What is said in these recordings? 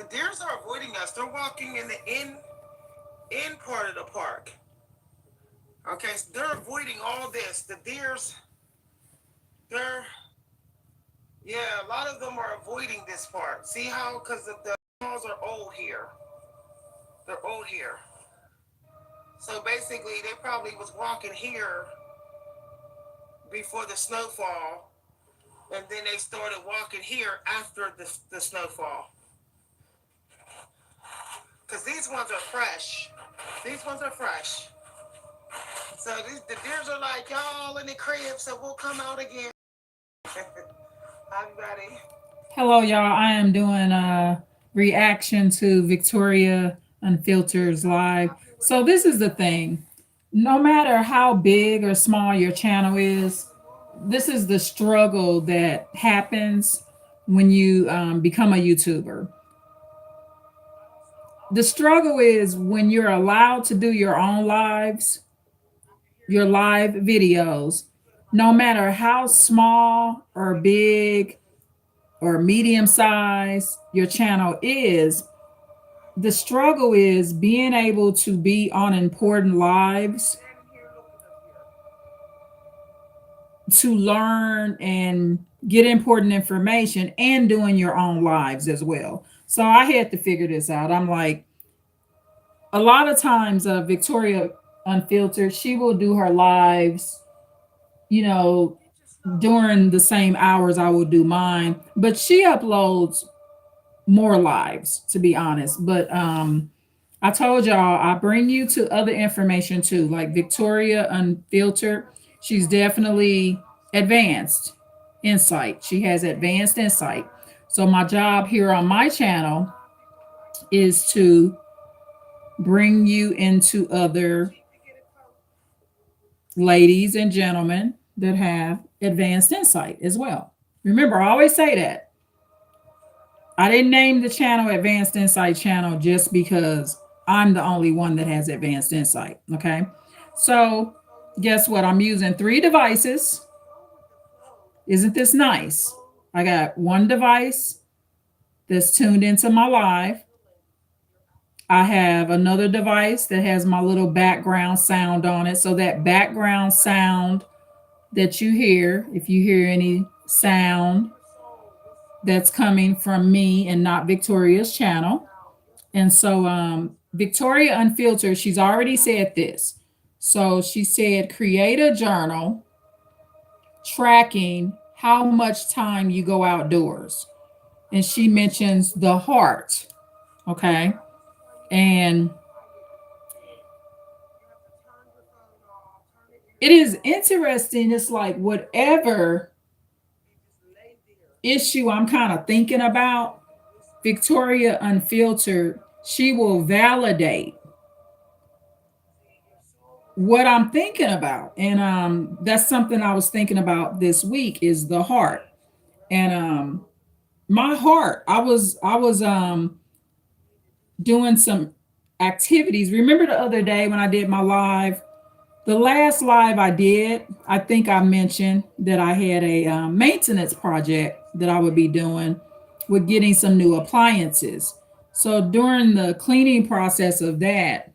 the deers are avoiding us. They're walking in the in part of the park. Okay, so they're avoiding all this. The deers, they're yeah, a lot of them are avoiding this part. See how? Because the animals are old here. They're old here. So basically, they probably was walking here before the snowfall, and then they started walking here after the snowfall. Because these ones are fresh. These ones are fresh. So the deers are like, y'all in the crib, so we'll come out again. Hi, everybody. Hello, y'all. I am doing a reaction to Victoria Unfiltered's live. So this is the thing. No matter how big or small your channel is, this is the struggle that happens when you become a YouTuber. The struggle is when you're allowed to do your own lives, your live videos, no matter how small or big or medium size your channel is, the struggle is being able to be on important lives to learn and get important information and doing your own lives as well. So I had to figure this out. I'm like, a lot of times, Victoria Unfiltered, she will do her lives, you know, during the same hours I will do mine, but she uploads more lives, to be honest. But I told y'all I bring you to other information too, like Victoria Unfiltered. She's definitely advanced insight. She has advanced insight. So my job here on my channel is to bring you into other ladies and gentlemen that have advanced insight as well. Remember, I always say that. I didn't name the channel Advanced Insight Channel just because I'm the only one that has advanced insight. Okay. So, guess what? I'm using 3 devices. Isn't this nice? I got one device that's tuned into my live. I have another device that has my little background sound on it. So, that background sound that you hear, if you hear any sound, that's coming from me and not Victoria's channel. And so Victoria Unfiltered, she's already said this. So she said, create a journal tracking how much time you go outdoors. And she mentions the heart. Okay. And it is interesting. It's like whatever issue I'm kind of thinking about, Victoria Unfiltered, she will validate what I'm thinking about. And that's something I was thinking about this week is the heart. And my heart, I was doing some activities. Remember the other day when I did my live? The last live I did, I think I mentioned that I had a maintenance project that I would be doing with getting some new appliances. So during the cleaning process of that,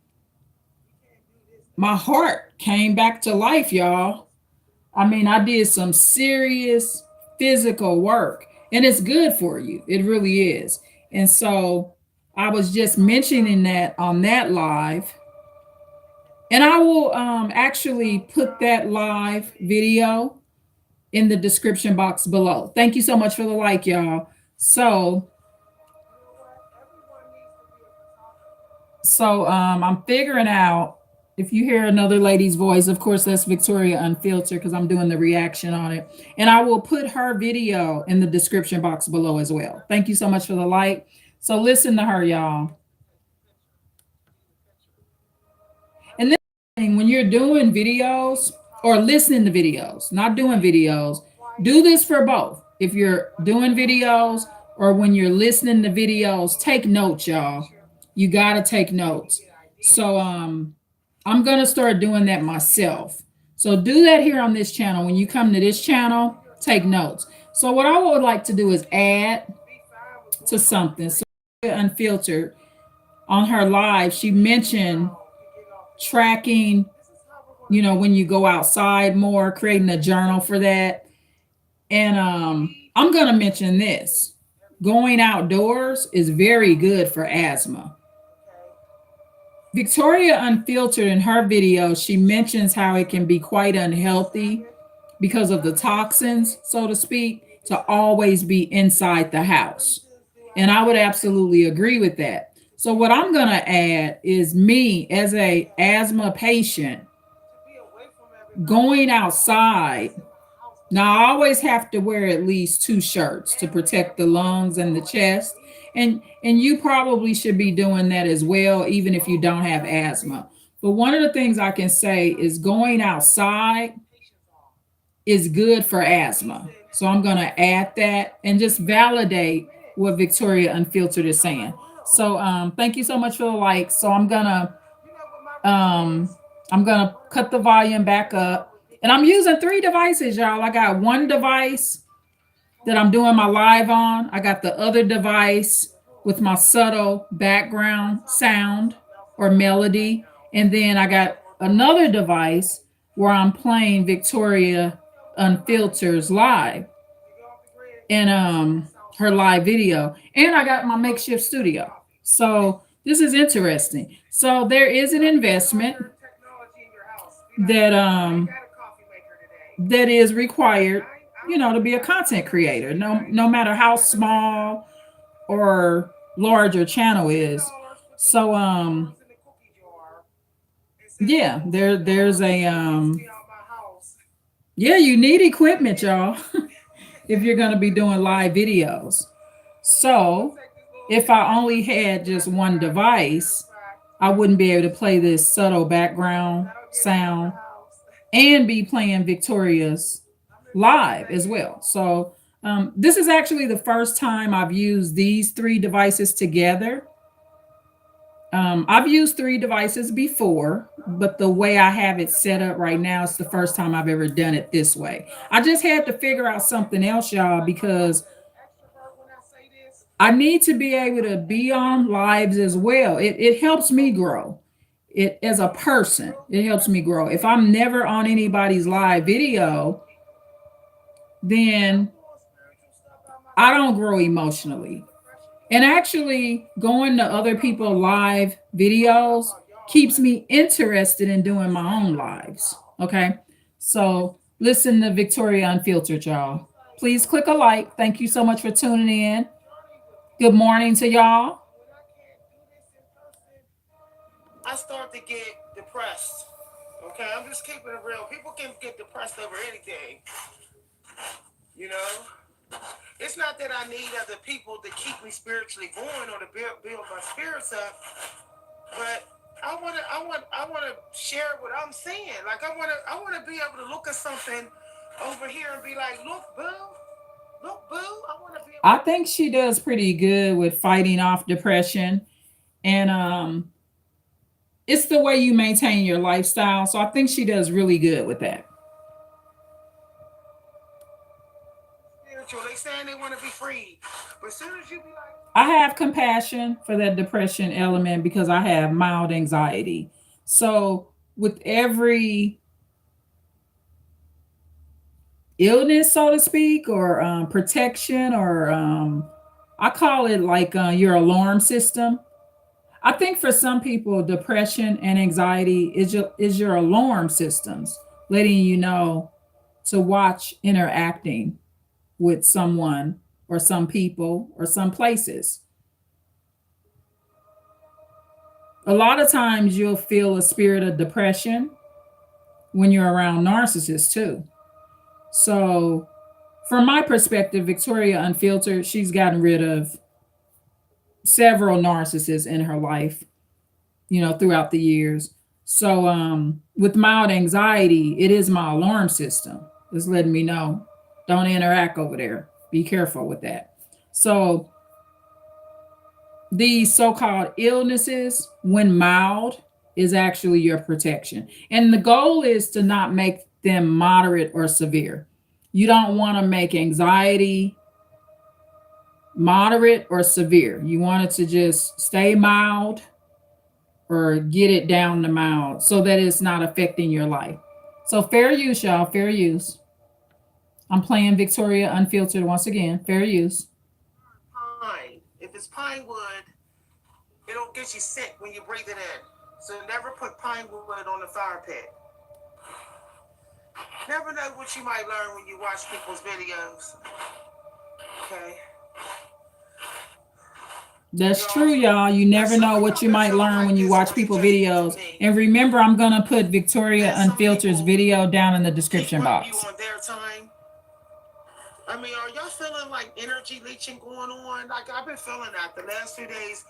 my heart came back to life, y'all. I mean, I did some serious physical work, and it's good for you. It really is. And so I was just mentioning that on that live. And I will actually put that live video in the description box below. Thank you so much for the like, y'all. So I'm figuring out if you hear another lady's voice, of course, that's Victoria Unfiltered because I'm doing the reaction on it. And I will put her video in the description box below as well. Thank you so much for the like. So listen to her, y'all. And then when you're doing videos or listening to videos, not doing videos, do this for both. If you're doing videos or when you're listening to videos, take notes, y'all. You got to take notes. So I'm going to start doing that myself. So do that here on this channel. When you come to this channel, take notes. So what I would like to do is add to something. So Unfiltered on her live, she mentioned tracking, when you go outside more, creating a journal for that. And I'm going to mention this. Going outdoors is very good for asthma. Victoria Unfiltered in her video, she mentions how it can be quite unhealthy because of the toxins, so to speak, to always be inside the house. And I would absolutely agree with that. So what I'm going to add is me as a asthma patient going outside. Now I always have to wear at least two shirts to protect the lungs and the chest. And you probably should be doing that as well, even if you don't have asthma. But one of the things I can say is going outside is good for asthma. So I'm going to add that and just validate what Victoria Unfiltered is saying. So thank you so much for the likes. So um I'm gonna cut the volume back up. And I'm using three devices, y'all. I got one device that I'm doing my live on. I got the other device with my subtle background sound or melody. And then I got another device where I'm playing Victoria Unfiltered's live and her live video. And I got my Makeshift Studio. So this is interesting. So there is an investment that that is required, to be a content creator. No matter how small or large your channel is. So yeah, there's a yeah, you need equipment, y'all, if you're going to be doing live videos. So if I only had just one device, I wouldn't be able to play this subtle background sound and be playing Victoria's live as well. So this is actually the first time I've used these three devices together. I've used three devices before, but the way I have it set up right now, it's the first time I've ever done it this way. I just had to figure out something else, y'all, because I need to be able to be on lives as well. It helps me grow. It as a person, it helps me grow. If I'm never on anybody's live video, then I don't grow emotionally. And actually, going to other people's live videos keeps me interested in doing my own lives. Okay. So listen to Victoria Unfiltered, y'all. Please click a like. Thank you so much for tuning in. Good morning to y'all. I start to get depressed. Okay, I'm just keeping it real. People can get depressed over anything. You know, it's not that I need other people to keep me spiritually going or to build my spirits up, but I wanna share what I'm seeing. Like I wanna be able to look at something over here and be like, look, boo, look, boo. I think she does pretty good with fighting off depression. And it's the way you maintain your lifestyle. So I think she does really good with that. They saying they want to be free, but as soon as you be like, I have compassion for that depression element because I have mild anxiety. So with every illness, so to speak, or protection, or I call it like your alarm system. I think for some people, depression and anxiety is your alarm systems, letting you know to watch interacting with someone or some people or some places. A lot of times you'll feel a spirit of depression when you're around narcissists too. So, from my perspective, Victoria Unfiltered, she's gotten rid of several narcissists in her life, throughout the years. So, with mild anxiety, it is my alarm system. It's letting me know, don't interact over there. Be careful with that. So, these so-called illnesses, when mild, is actually your protection. And the goal is to not make them moderate or severe. You don't want to make anxiety moderate or severe. You want it to just stay mild or get it down to mild so that it's not affecting your life. So fair use, y'all. Fair use. I'm playing Victoria Unfiltered once again. Fair use. Pine. If it's pine wood, it'll get you sick when you breathe it in. So never put pine wood on the fire pit. Never know what you might learn when you watch people's videos. Okay. That's true, y'all. You never know what you might learn when you watch people videos. And remember, I'm going to put Victoria Unfiltered's video down in the description box. On their time. I mean, are y'all feeling like energy leeching going on? Like, I've been feeling that the last few days.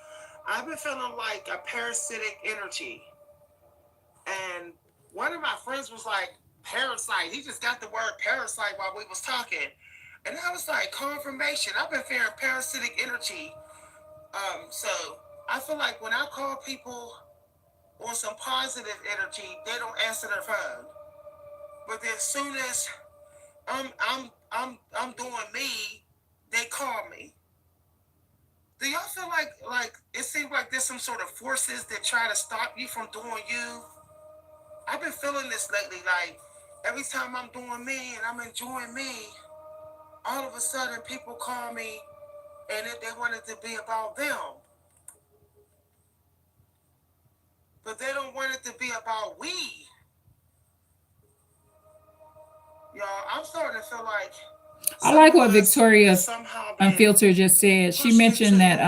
I've been feeling like a parasitic energy. And one of my friends was like, parasite. He just got the word parasite while we was talking. And I was like, confirmation. I've been feeling parasitic energy. So I feel like when I call people on some positive energy, they don't answer their phone. But as soon as I'm doing me, they call me. Do y'all feel like it seems like there's some sort of forces that try to stop you from doing you? I've been feeling this lately, like every time I'm doing me and I'm enjoying me, all of a sudden people call me and they want it to be about them. But they don't want it to be about we. Y'all, I'm starting to feel like I like what Victoria Unfiltered just said. She mentioned that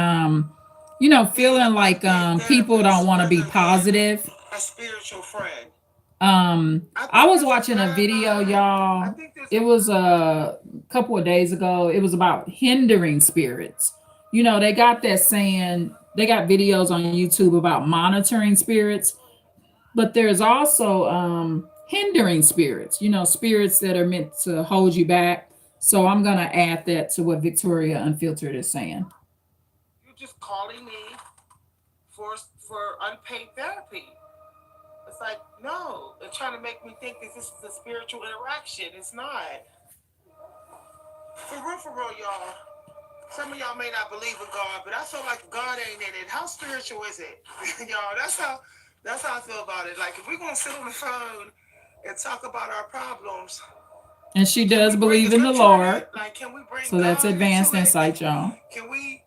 feeling like people don't want to be positive. A spiritual friend. I was watching a video, y'all. It was a couple of days ago. It was about hindering spirits. They got that saying, they got videos on YouTube about monitoring spirits, but there's also hindering spirits, spirits that are meant to hold you back. So I'm going to add that to what Victoria Unfiltered is saying. You're just calling me for unpaid therapy. It's like, no, they're trying to make me think that this is a spiritual interaction. It's not. For real, y'all. Some of y'all may not believe in God, but I feel like God ain't in it. How spiritual is it? Y'all, that's how I feel about it. Like, if we're going to sit on the phone and talk about our problems. And she does believe in the Lord. Like, can we bring so that's God advanced insight, y'all. Can we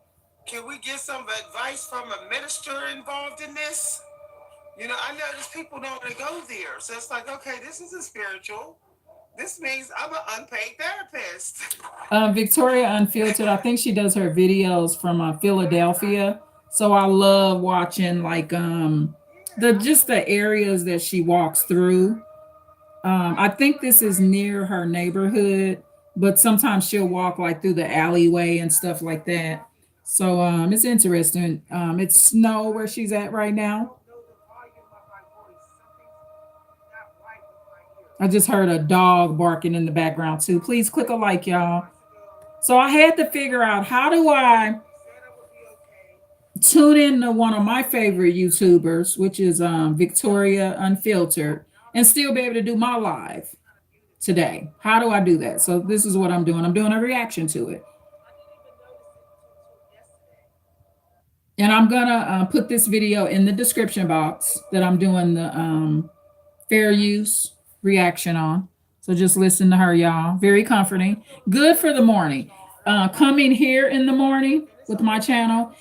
get some advice from a minister involved in this? I notice people don't want to go there. So it's like, okay, this isn't spiritual. This means I'm an unpaid therapist. Victoria Unfiltered, I think she does her videos from Philadelphia. So I love watching like the areas that she walks through. I think this is near her neighborhood, but sometimes she'll walk like through the alleyway and stuff like that. So it's interesting. It's snow where she's at right now. I just heard a dog barking in the background too. Please click a like, y'all. So I had to figure out, how do I tune in to one of my favorite YouTubers, which is Victoria Unfiltered, and still be able to do my live today? How do I do that? So this is what I'm doing. I'm doing a reaction to it. And I'm going to put this video in the description box that I'm doing the fair use reaction on. So just listen to her, y'all. Very comforting. Good for the morning. Coming here in the morning with my channel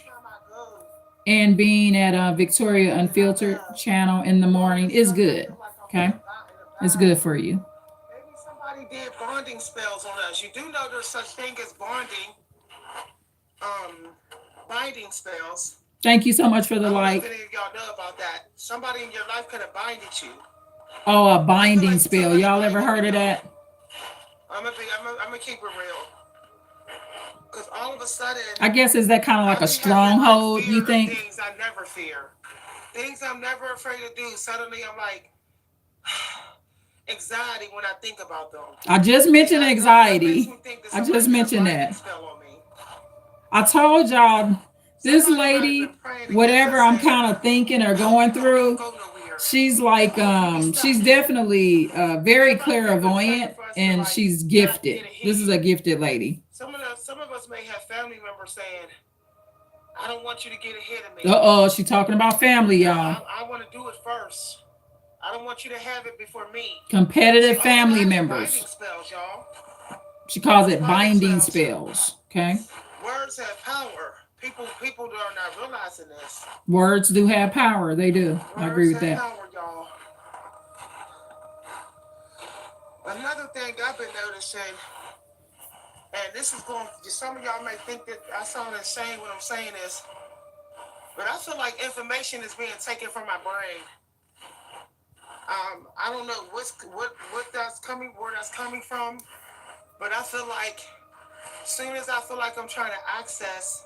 and being at Victoria Unfiltered channel in the morning is good. Okay? It's good for you. Maybe somebody did bonding spells on us. You do know there's such thing as binding spells. Thank you so much for the like. I don't know if any of y'all know about that. Somebody in your life could have binded you. Oh, a binding spell. Y'all ever heard of that? I'm gonna keep it real. Because all of a sudden, I guess, is that kind of like a stronghold, you think? Things I never fear. Things I'm never afraid to do. Suddenly I'm like, anxiety when I think about them. I just mentioned anxiety. I just mentioned that. I told y'all, this lady, whatever I'm kind of thinking or going through, she's like, she's definitely very clairvoyant, and she's gifted. This is a gifted lady. Some of some of us may have family members saying, "I don't want you to get ahead of me. Uh-oh, she talking about family, y'all. I want to do it first. I don't want you to have it before me." See, Competitive all family that is members. binding spells, y'all. She calls it Binding binding spells. spells. Okay. Words have power. People are not realizing this. Words do have power. They do. I agree Words with have that. power, y'all. Another thing I've been noticing, and this is going, some of y'all may think that I sound insane when I'm saying this, but I feel like information is being taken from my brain. I don't know what that's coming, where that's coming from, but I feel like as soon as I feel like I'm trying to access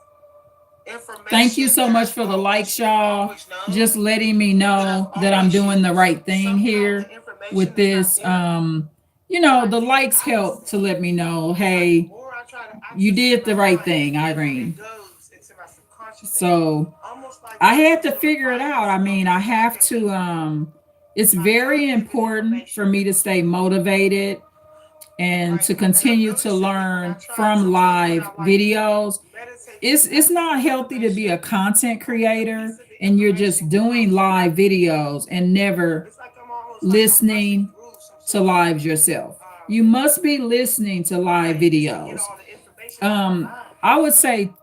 Thank you information so much that's for the likes, been y'all. always known, Just letting me that I've know that I'm always doing the used, right thing somehow here the with information is not this. there. But The then likes help to let me know, it's like the hey, more I try to you access it in did my the right mind, thing, the deeper Irene. it goes into my subconscious, So almost like I there's had some to sort of figure it binding out. I spell mean, I being have taken to it's by not very giving important for information. me to stay motivated and to And I'm continue to noticing that when I learn try from to take, when live I like videos. meditate to It's access not the healthy to be information, a content only a creator piece of the and you're information just will come doing to me. live videos and never It's like I'm almost like I'm rushing listening through some to sort of lives yourself. You must be listening to live mind just to get videos. all the information out of my mind. I would say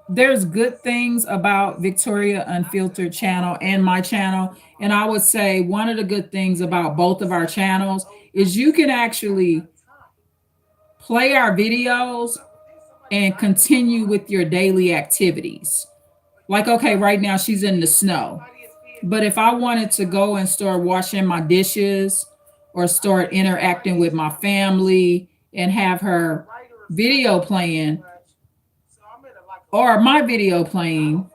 there's good things about Victoria Unfiltered channel and my channel. And I would say one of the good things about both of our channels is you can actually play our videos and continue with your daily activities. Like, okay, right now she's in the snow. But if I wanted to go and start washing my dishes or start interacting with my family and have her video playing or my video playing,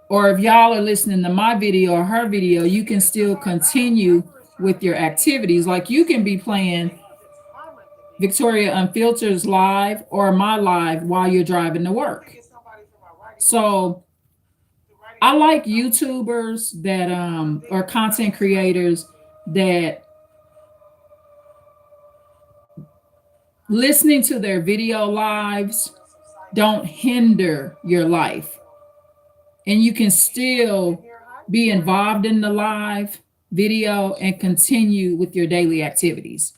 or if y'all are listening to my video or her video, you can still continue with your activities. Like you can be playing Victoria Unfiltered's live or my live while you're driving to work. So I like YouTubers that or content creators that listening to their video lives don't hinder your life. And you can still be involved in the live video and continue with your daily activities.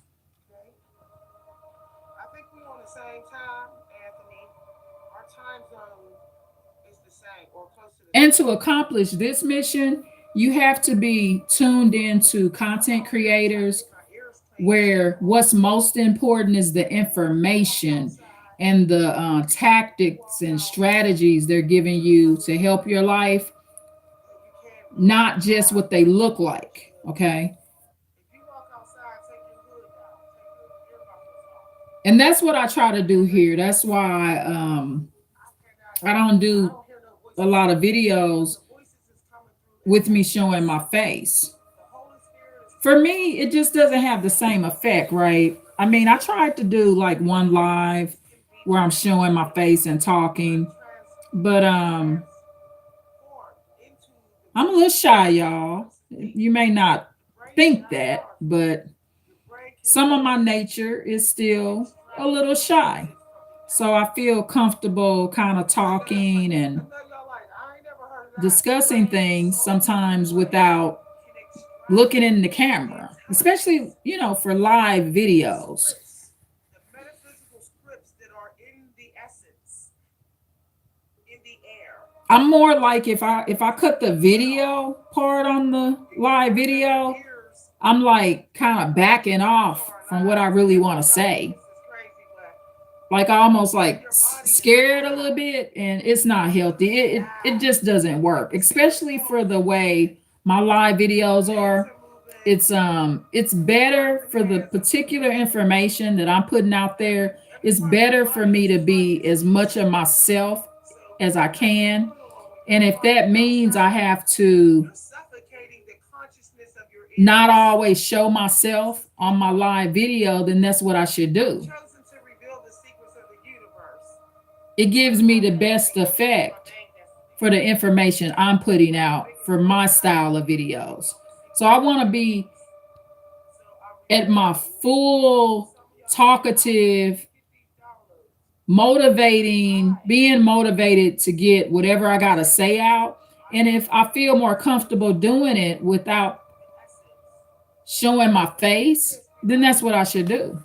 I think we're on the same time, Anthony. Our time zone is the same or close to the And same. to accomplish this mission, you have to be tuned into content creators where what's most important is the information and the tactics and strategies they're giving you to help your life, not just what they look like. Okay. And that's what I try to do here. That's why I don't do a lot of videos with me showing my face. For me, it just doesn't have the same effect, right? I mean, I tried to do like one live where I'm showing my face and talking, but I'm a little shy, y'all. You may not think that, but some of my nature is still a little shy. So I feel comfortable kind of talking and discussing things sometimes without looking in the camera, especially, for live videos. The metaphysical scripts that are in the essence, in the air. I'm more like if I cut the video part on the live video, I'm like kind of backing off from what I really want to say. Like I almost like scared a little bit, and it's not healthy. It just doesn't work, especially for the way my live videos are. It's better for the particular information that I'm putting out there. It's better for me to be as much of myself as I can. And if that means I have to not always show myself on my live video, then that's what I should do. It gives me the best effect for the information I'm putting out for my style of videos. So I want to be at my full talkative being motivated to get whatever I got to say out. And if I feel more comfortable doing it without showing my face, then that's what I should do. Be like,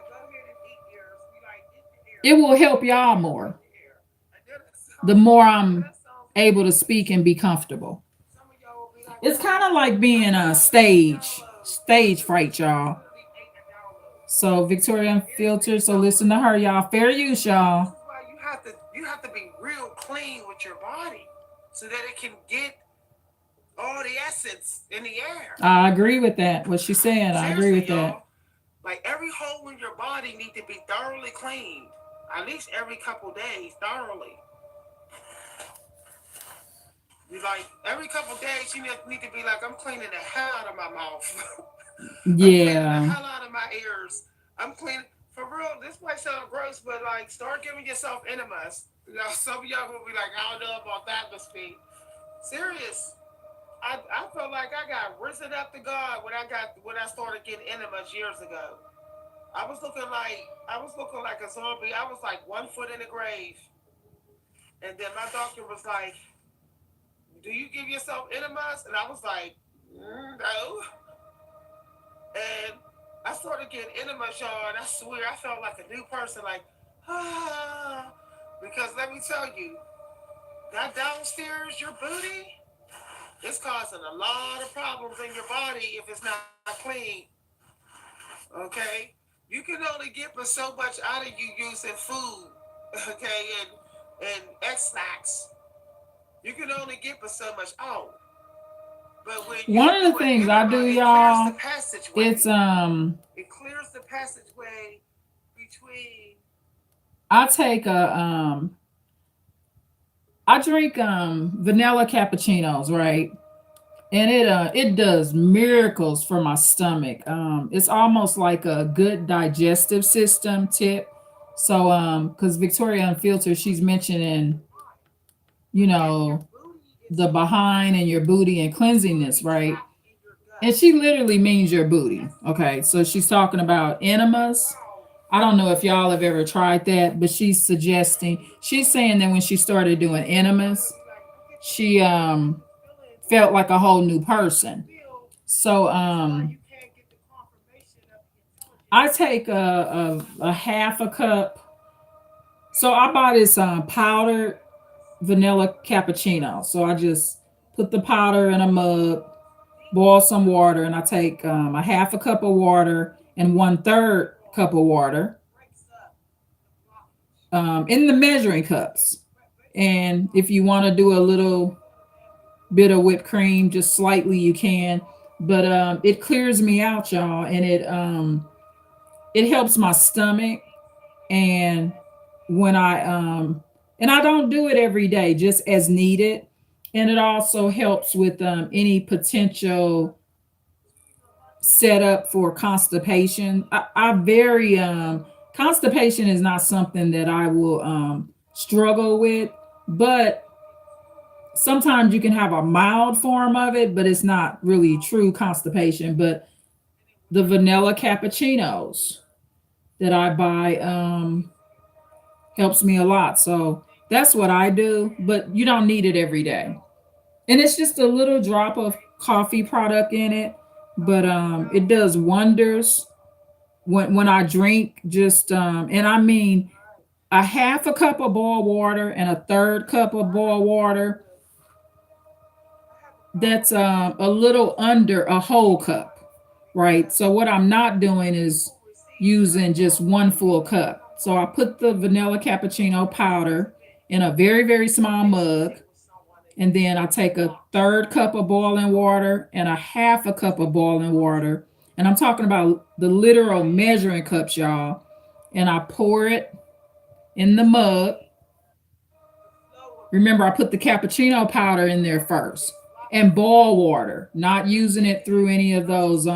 go ahead and eat yours. Be like, get the It air. will help Get the y'all air. more Get the air. the more I know I'm that sounds able to weird. speak and be comfortable. Some of y'all will be like, It's well, kind of like I being a literally ate downloads. stage fright, I y'all. literally ate a download. So Victoria Here's the Unfiltered. So listen to download. her, y'all. Fair use, This y'all. is why you have to be real clean with your body so that it can get all the essence in the air. I agree with that. What she's saying, I agree Seriously, with that. y'all. Like every hole in your body need to be thoroughly cleaned. At least every couple days, thoroughly. You like every couple days you need to be like, I'm cleaning the hell out of my mouth. I'm cleaning the Yeah. hell out of my ears. I'm cleaning for real. This might sound gross, but like start giving yourself enemas. You know, some of y'all will be like, I don't know about that, Miss P. Serious. I felt like I got risen up to God when I started getting enemas years ago. I was looking like a zombie. I was like 1 foot in the grave. And then my doctor was like, do you give yourself enemas? And I was like, no. And I started getting enemas, y'all, and I swear I felt like a new person, like, ah. Because let me tell you, that downstairs, your booty, it's causing a lot of problems in your body if it's not clean. Okay? You can only get but so much out of you using food, okay, and X snacks. You can only get but so much out. But when you One of do the an things I enema, do, it clears the y'all, it's passageway. It clears the passageway between. I take a I drink vanilla cappuccinos, right? And it does miracles for my stomach. It's almost like a good digestive system tip. So because Victoria Unfiltered, she's mentioning, you And your know, booty is the behind and your booty and your cleansiness, booty right? trapped in your gut. And she literally means your And booty. that's the Okay. reason So she's talking about enemas. wow. I don't know if y'all have ever tried that, but she's saying that when she started doing Y'all enemas, will be like, look at this she feeling. felt like a whole new How does it person. feel? So This is why you can't get the confirmation of the I intelligence. take a half a cup. So I buy this powdered vanilla cappuccino. So I just put the powder in a mug, boil some water, and I take a half a cup of water and 1/3 cup of water Breaks up the blockage. in the measuring cups. And if you want to do a little bit of whipped cream, just slightly, you can. But it clears me out, y'all, and it helps my stomach. And when I don't do it every day, just as needed. And it also helps with any potential setup for constipation. I very constipation is not something that I will struggle with, but sometimes you can have a mild form of it, but it's not really true constipation. But the vanilla cappuccinos that I buy helps me a lot. So that's what I do, but you don't need it every day. And it's just a little drop of coffee product in it, but it does wonders when I drink just and I mean a half a cup of boiled water and a third cup of boiled water, that's a little under a whole cup, right? So what I'm not doing is using just one full cup. So I put the vanilla cappuccino powder in a very, very small mug, and then I take a third cup of boiling water and a half a cup of boiling water. And I'm talking about the literal measuring cups, y'all. And I pour it in the mug. Remember, I put the cappuccino powder in there first and boil water, not using it through any of those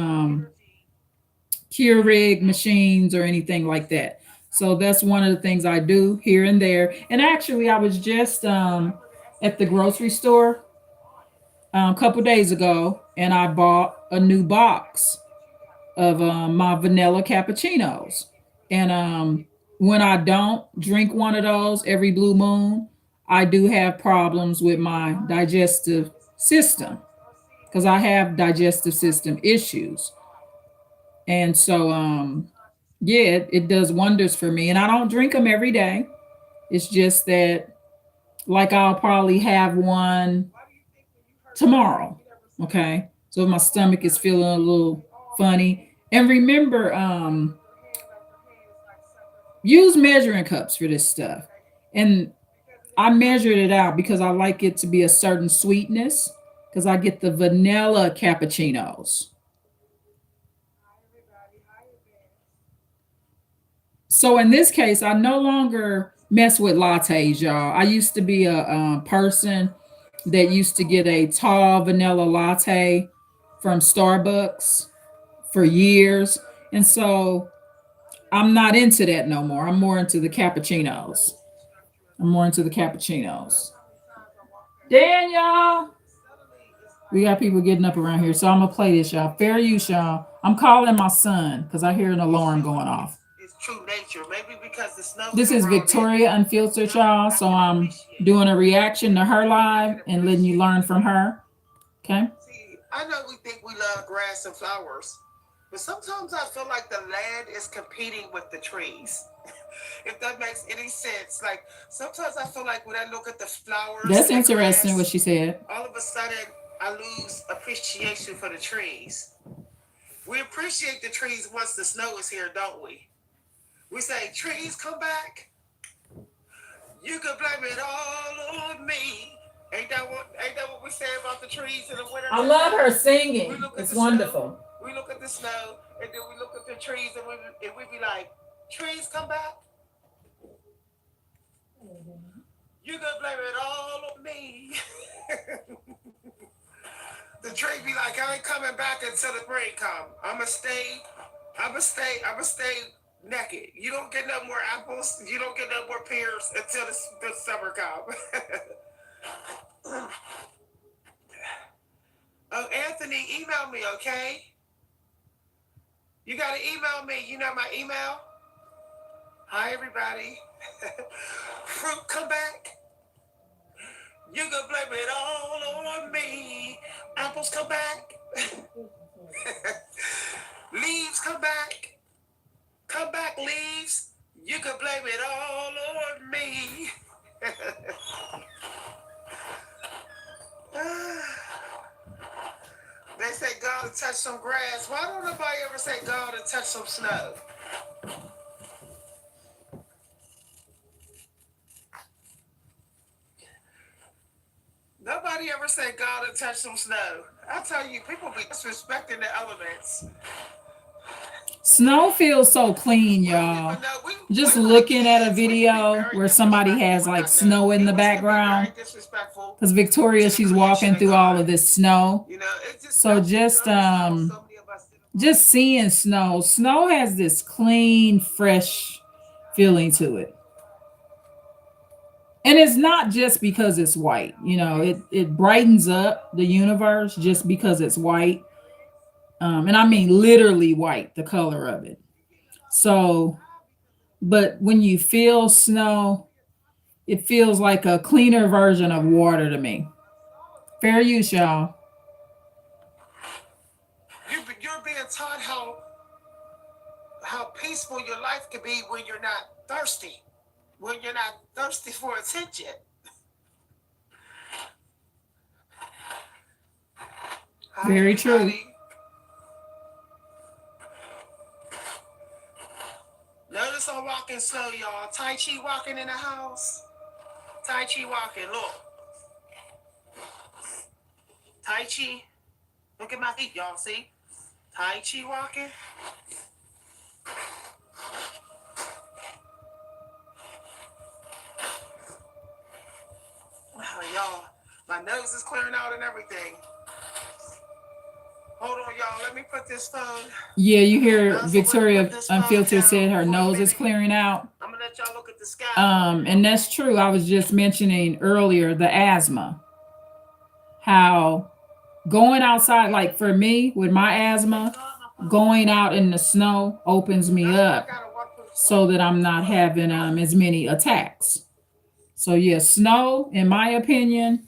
Keurig machines or anything like that. So that's one of the things I do here and there. And actually, I was just at the grocery store a couple days ago, and I bought a new box of my vanilla cappuccinos. And when I don't drink one of those every blue moon, I do have problems with my digestive system because I have digestive system issues. And so, yeah, it does wonders for me. And I don't drink them every day. It's just that, like, I'll probably have one tomorrow. Okay. So if my stomach is feeling a little funny. And remember, use measuring cups for this stuff. And I measured it out because I like it to be a certain sweetness because I get the vanilla cappuccinos. So in this case, I no longer mess with lattes, y'all. I used to be a person that used to get a tall vanilla latte from Starbucks for years. And so I'm not into that no more. I'm more into the cappuccinos. I'm more into the cappuccinos. Daniel, we got people getting up around here, so I'm gonna play this, y'all. Fair use, y'all. I'm calling my son because I hear an alarm going off. Its true nature. Maybe because the snow's This is around it. Victoria Unfiltered, y'all. So I'm doing a reaction to her live and letting you learn from her. Okay. See, I know we think we love grass and flowers, but sometimes I feel like the land is competing with the trees. If that makes any sense. Like sometimes I feel like when I look at the flowers, That's the interesting what grass, she said. all of a sudden I lose appreciation for the trees. We appreciate the trees once the snow is here, don't we? We say, trees come back. You can blame it all on me. Ain't that what we say about the trees in the winter? I love her singing. It's wonderful. Snow, we look at the snow and then we look at the trees and we be like, trees come back. You can blame it all on me. The tree be like, I ain't coming back until the spring come. I'ma stay naked. You don't get no more apples. You don't get no more pears until the summer come. Oh, Anthony, email me, okay? You gotta email me. You know my email? Hi, everybody. Fruit come back. You can blame it all on me. Apples come back. Leaves come back. Come back, leaves. You can blame it all on me. They say God to touch some grass. Why don't nobody ever say God to touch some snow? Nobody ever say God to touch some snow. I tell you, people be disrespecting the elements. Snow feels so clean, y'all. Just looking at a video where somebody has like snow in the background. Because Victoria, she's walking through all of this snow. So just seeing snow. Snow has this clean, fresh feeling to it. And it's not just because it's white. You know, it brightens up the universe just because it's white. And I mean literally white, the color of it. So, but when you feel snow, it feels like a cleaner version of water to me. Fair use, y'all. You're being taught how peaceful your life can be when you're not thirsty. When you're not thirsty for attention. Very true. Notice I'm walking slow, y'all. Tai Chi walking in the house. Tai Chi walking, look. Tai Chi. Look at my feet, y'all, see? Tai Chi walking. Wow, y'all. My nose is clearing out and everything. Hold on, y'all. Let me put this phone. Yeah, you hear Victoria Unfiltered said her nose is clearing out. I'm gonna let y'all look at the sky. And that's true. I was just mentioning earlier the asthma. How going outside, like for me with my asthma, going out in the snow opens me up so that I'm not having as many attacks. So yeah, snow, in my opinion.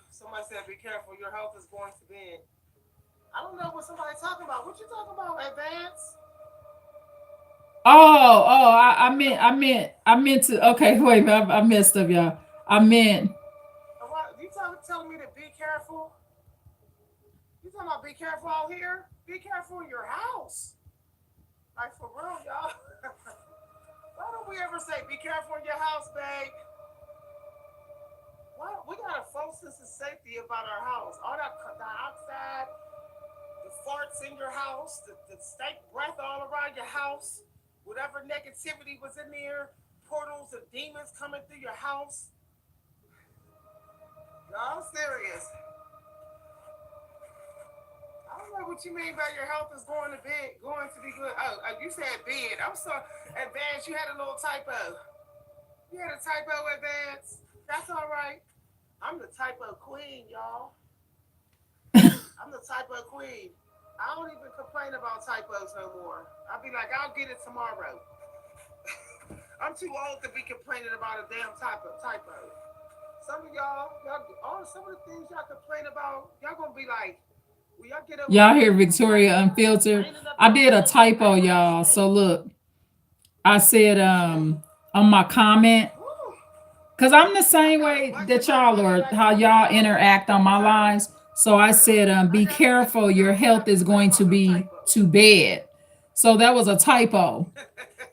Somebody said, "Be careful. Your health is going to bed." I don't know what somebody's talking about. What you talking about? Advance? I meant to. Okay, wait, I messed up, y'all. I meant What you telling me to be careful? You talking about be careful out here? Be careful in your house. Like for real, y'all. Why don't we ever say be careful in your house, babe? Why we got a false sense of safety about our house? All that dioxide, the farts in your house, the stank breath all around your house, whatever negativity was in there, portals of demons coming through your house. No, I'm serious. I don't know what you mean by your health is going to bed, going to be good. You said bed. I'm sorry, Advance. You had a little typo. You had a typo, Advance. That's all right. I'm the typo queen, y'all. I'm the typo queen. I don't even complain about typos no more. I'll be like, I'll get it tomorrow. I'm too old to be complaining about a damn typo. Some of some of the things y'all complain about, y'all gonna be like, will y'all get over y'all that? hear Victoria Unfiltered. I did a typo, y'all. So look, I said on my comment, because I'm the same way that y'all are, how y'all interact on my lives. So I said, be careful, your health is going to be too bad. So that was a typo.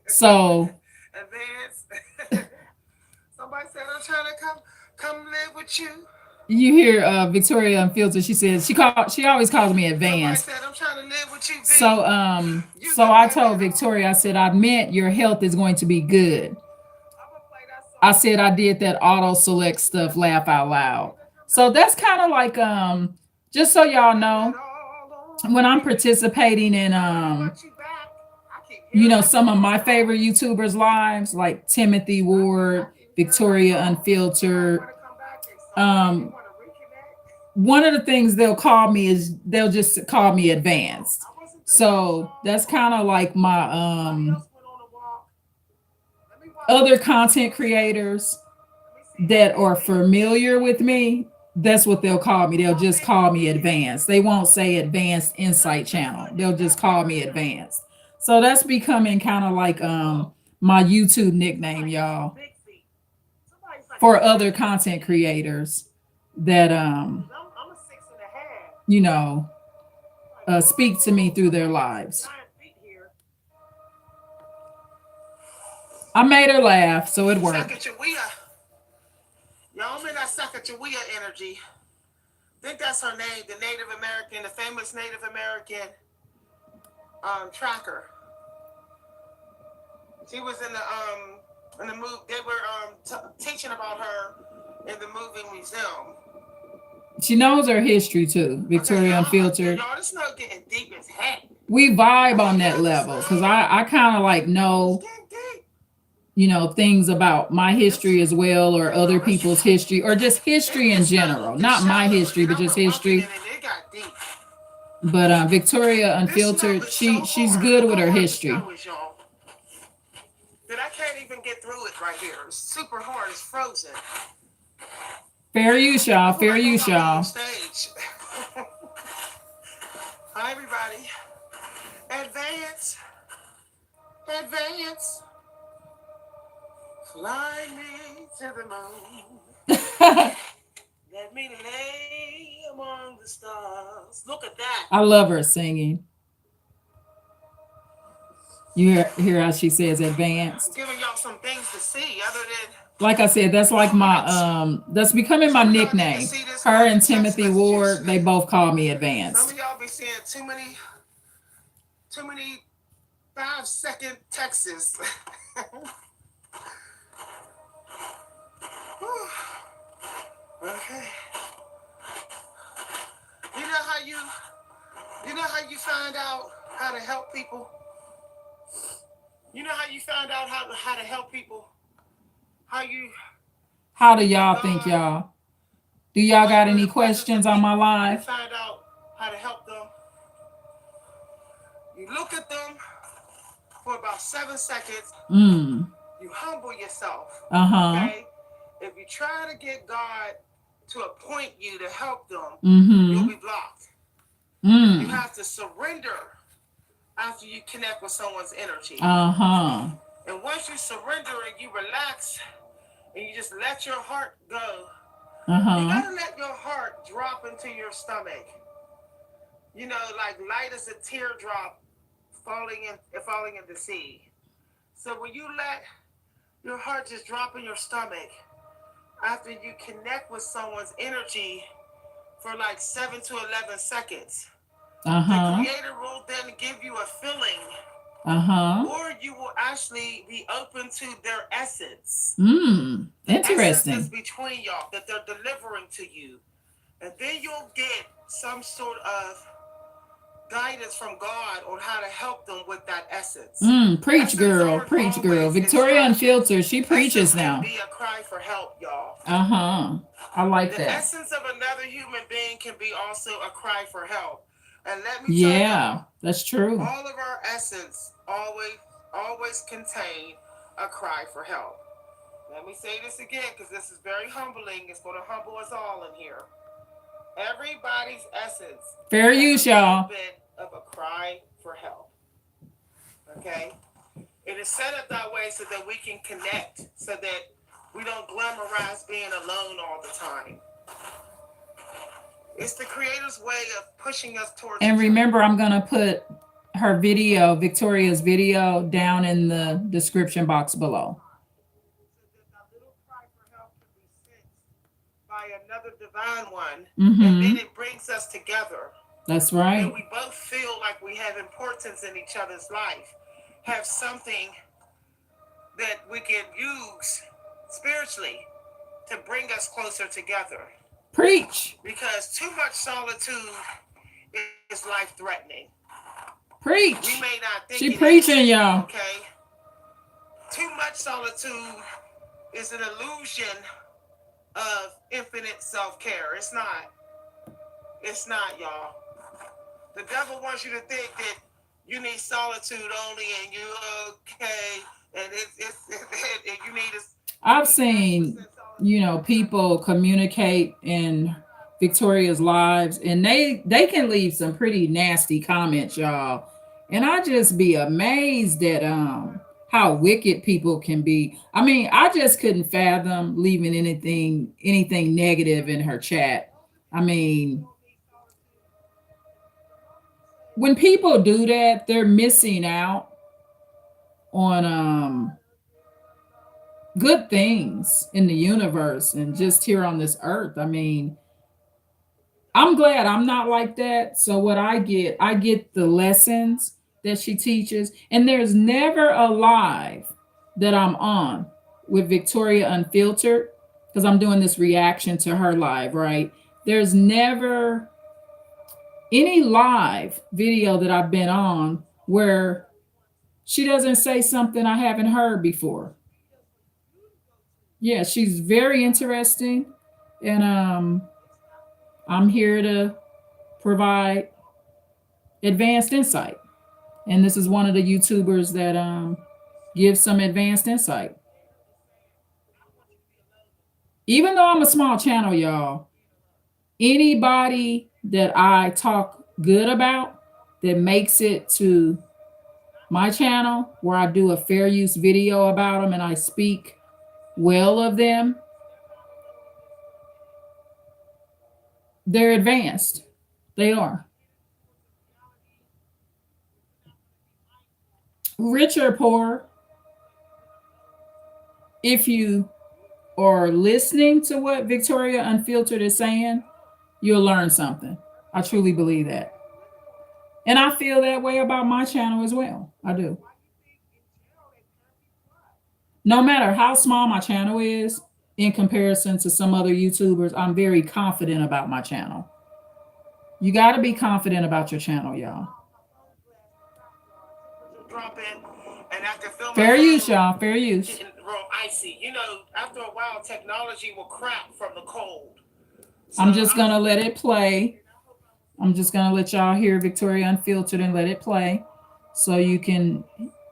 So Advance. Somebody said I'm trying to come live with you. you hear Victoria Unfiltered. She says she always calls me advanced. Somebody said I'm trying to live with you. So I told Victoria, I said, I meant your health is going to be good. I said I did that auto select stuff, laugh out loud. So that's kind of like just so y'all know, when I'm participating in some of my favorite YouTubers lives like Timothy Ward, Victoria Unfiltered, one of the things they'll call me is they'll just call me advanced. So that's kind of like my other content creators that are familiar with me. That's what they'll call me. They'll just call me advanced. They won't say advanced insight channel. They'll just call me advanced. So that's becoming kind of like my YouTube nickname, y'all, for other content creators that you know speak to me through their lives. I made her laugh, so it worked. Y'all may not Sacagawea energy. I think that's her name, the Native American, the famous Native American tracker. She was in the movie. They were teaching about her in the movie museum. She knows her history too, Victoria Unfiltered. Y'all, this not getting deep as heck. We vibe on that level because I kind of like know, things about my history as well, or other people's history, or just history in general. Not my history, but just history. But Victoria Unfiltered, she's good with her history. That I can't even get through it right here. It's super hard. It's frozen. Fair use, y'all. Fair use, y'all. Hi, everybody. Advance. Advance. Fly me to the moon. Let me lay among the stars. Look at that. I love her singing. You hear how she says advanced? I'm giving y'all some things to see other than, like I said, that's like my that's becoming my nickname. Her and Timothy Ward, they both call me advanced. Some of y'all be seeing too many 5-second texts. Okay. You know how you find out how to help people? You know how you found out how to help people? How do y'all think, y'all? Do y'all got any questions on my live? Find out how to help them. You look at them for about 7 seconds. Mm. You humble yourself. Uh-huh. Okay? If you try to get God to appoint you to help them, you'll Mm-hmm. be blocked. You Mm. have to surrender after you connect with someone's energy. Uh-huh. And once you surrender and you relax and you just let your heart go, you Uh-huh. gotta let your heart drop into your stomach. You know, like light as a teardrop falling in the sea. So when you let your heart just drop in your stomach after you connect with someone's energy for like 7 to 11 seconds, the Uh-huh. creator will then give you a feeling, Uh-huh. or you will actually be open to their essence. Mm. The essence that's Interesting. between y'all that they're delivering to you. And then you'll get some sort of guidance from God on how to help them with that essence. Mm. Preach, Essence girl. aren't Preach, girl. always Victoria instructions. Unfiltered, she Essence preaches can now. be a cry for help, y'all. Uh-huh. I like The that. essence of another human being can be also a cry for help. And let me tell Yeah, y'all, that's true. all of our essence always contain a cry for help. Let me say this again because this is very humbling. It's going to humble us all in here. Everybody's essence Fair has use, a little y'all. bit of a cry for help. Okay? It is set up that way so that we can connect, so that we don't glamorize being alone all the time. It's the creator's way of pushing us towards And each other. remember, I'm gonna put her video, Victoria's video, down in the description box below. So that that little cry for help can be sensed by another divine one, and Mm-hmm. then it brings us together. That's And right. we both feel like we have importance in each other's life, have something that we can use spiritually to bring us closer together. Preach. Because too much solitude is life threatening. We may Preach. not think it She is, preaching, y'all. okay? Too much solitude is an illusion of infinite self care. It's not. It's not, y'all. The devil wants you to think that you need solitude only and you're okay and and you need I've 90% seen, solitude all the time. people communicate in Victoria's lives, and they can leave some pretty nasty comments, y'all. And I just be amazed at how wicked people can be. I mean, I just couldn't fathom leaving anything negative in her chat. I mean, when people do that, they're missing out on good things in the universe and just here on this earth. I mean, I'm glad I'm not like that. So what I get the lessons that she teaches, and there's never a live that I'm on with Victoria Unfiltered because I'm doing this reaction to her live, right? There's never any live video that I've been on where she doesn't say something I haven't heard before. Yeah, she's very interesting, and I'm here to provide advanced insight. And this is one of the YouTubers that gives some advanced insight. Even though I'm a small channel, y'all, anybody that I talk good about that makes it to my channel where I do a fair use video about them and I speak well of them, they're advanced. They are. Rich or poor, if you are listening to what Victoria Unfiltered is saying, you'll learn something. I truly believe that. And I feel that way about my channel as well. I do. No matter how small my channel is in comparison to some other YouTubers, I'm very confident about my channel. You got to be confident about your channel, y'all. Drop in, and I can feel my Fair use, phone y'all. Fair use. getting real icy. You know, after a while, technology will crack from the cold. So I'm just going to let it play. I'm just going to let y'all hear Victoria Unfiltered and let it play so you can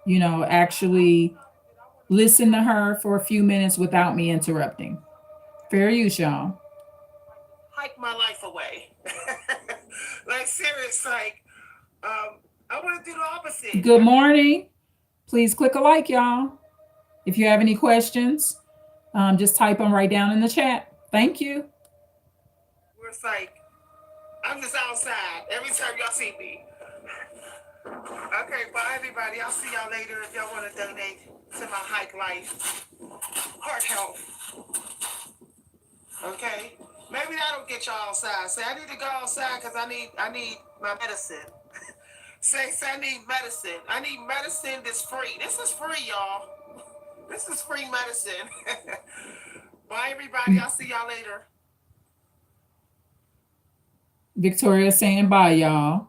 actually listen to her for a few minutes without me interrupting. Fair use, y'all. hike my life away. Like serious, like I want to do the opposite. Good morning. Please click a like, y'all. If you have any questions, just type them right down in the chat. Thank you. Where it's like I'm just outside every time y'all see me. Okay, bye everybody. I'll see y'all later if y'all want to donate to my hike life, heart health. Okay, maybe that'll get y'all outside. Say I need to go outside because I need my medicine. Say I need medicine. I need medicine that's free. This is free, y'all. This is free medicine. Bye everybody. I'll see y'all later. Victoria saying bye, y'all.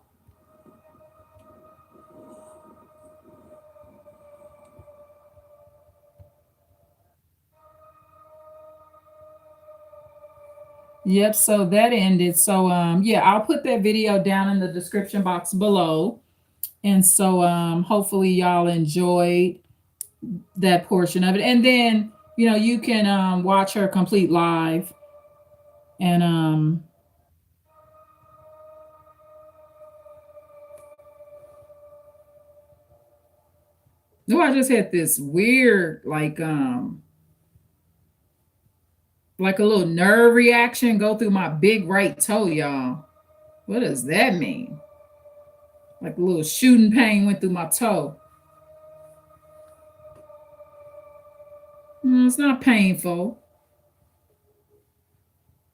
Yep, so that ended. So yeah, I'll put that video down in the description box below. And so hopefully y'all enjoyed that portion of it. And then, you can watch her complete live. And no, I just had this weird like a little nerve reaction go through my big right toe, y'all. What does that mean? Like a little shooting pain went through my toe. It's not painful.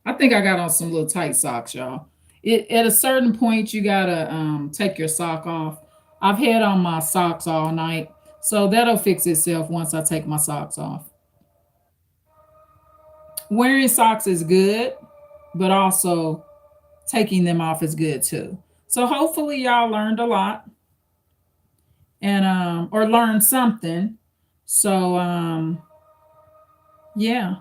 I think I got on some little tight socks, y'all. At a certain point, you gotta take your sock off. I've had on my socks all night, so that'll fix itself once I take my socks off. Wearing socks is good, but also taking them off is good too. So hopefully y'all learned a lot and or learned something. So yeah.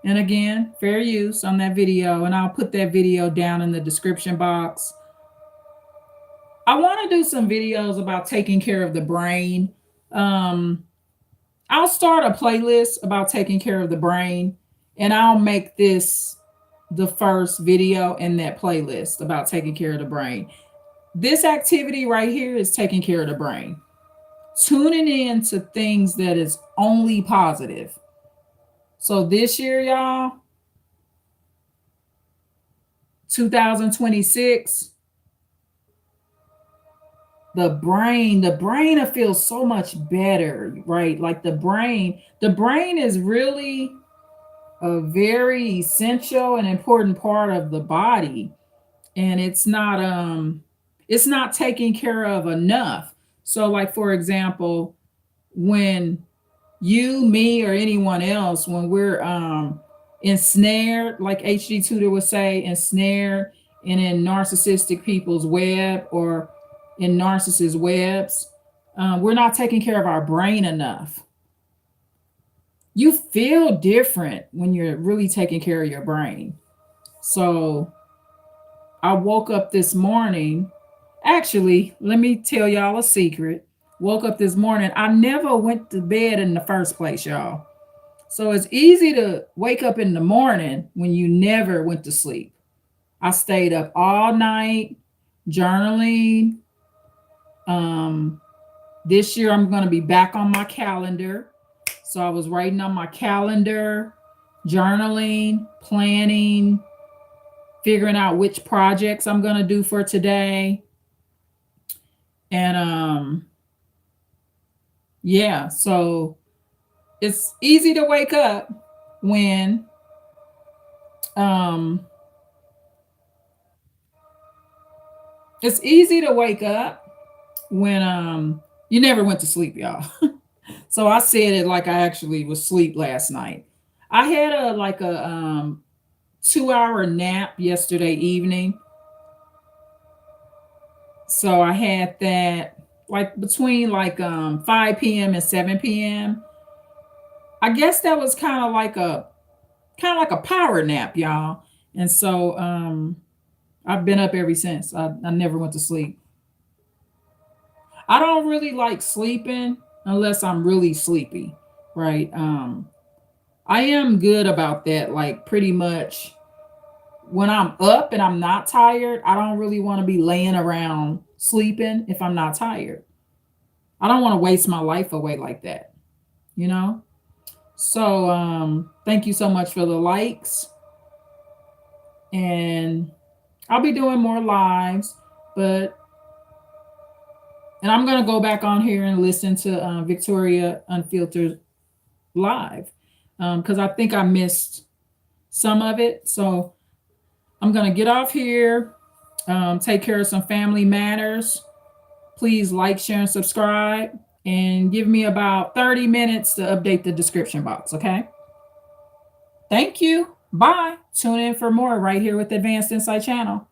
And again, fair use on that video, and I'll put that video down in the description box. I want to do some videos about taking care of the brain. Um, I'll start a playlist about taking care of the brain, and I'll make this the first video in that playlist about taking care of the brain. This activity right here is taking care of the brain. Tuning in to things that is only positive. So this year, y'all, 2026, the brain will feel so much better, right? Like the brain is really a very essential and important part of the body, and it's not taken care of enough. So like, for example, when you, me, or anyone else, when we're ensnared, like HD Tutor would say, ensnared and in narcissistic people's web or in narcissist webs, we're not taking care of our brain enough. You feel different when you're really taking care of your brain. So I woke up this morning. Actually, let me tell y'all a secret. Woke up this morning. I never went to bed in the first place, y'all. So it's easy to wake up in the morning when you never went to sleep. I stayed up all night journaling. This year I'm going to be back on my calendar. So I was writing on my calendar, journaling, planning, figuring out which projects I'm going to do for today. And yeah, so it's easy to wake up when it's easy to wake up when you never went to sleep, y'all. So I said it like I actually was asleep last night. I had a 2-hour nap yesterday evening. So I had that like between 5 p.m. and 7 p.m. I guess that was kind of like a power nap, y'all. And so I've been up ever since. I never went to sleep. I don't really like sleeping unless I'm really sleepy, right? I am good about that. Like pretty much when I'm up and I'm not tired, I don't really want to be laying around sleeping if I'm not tired. I don't want to waste my life away like that, you know? So thank you so much for the likes. And I'll be doing more lives, but and I'm gonna go back on here and listen to Victoria Unfiltered live because I think I missed some of it. So I'm gonna get off here, take care of some family matters. Please like, share, and subscribe, and give me about 30 minutes to update the description box. Okay. Thank you. Bye. Tune in for more right here with the Advanced Insight channel.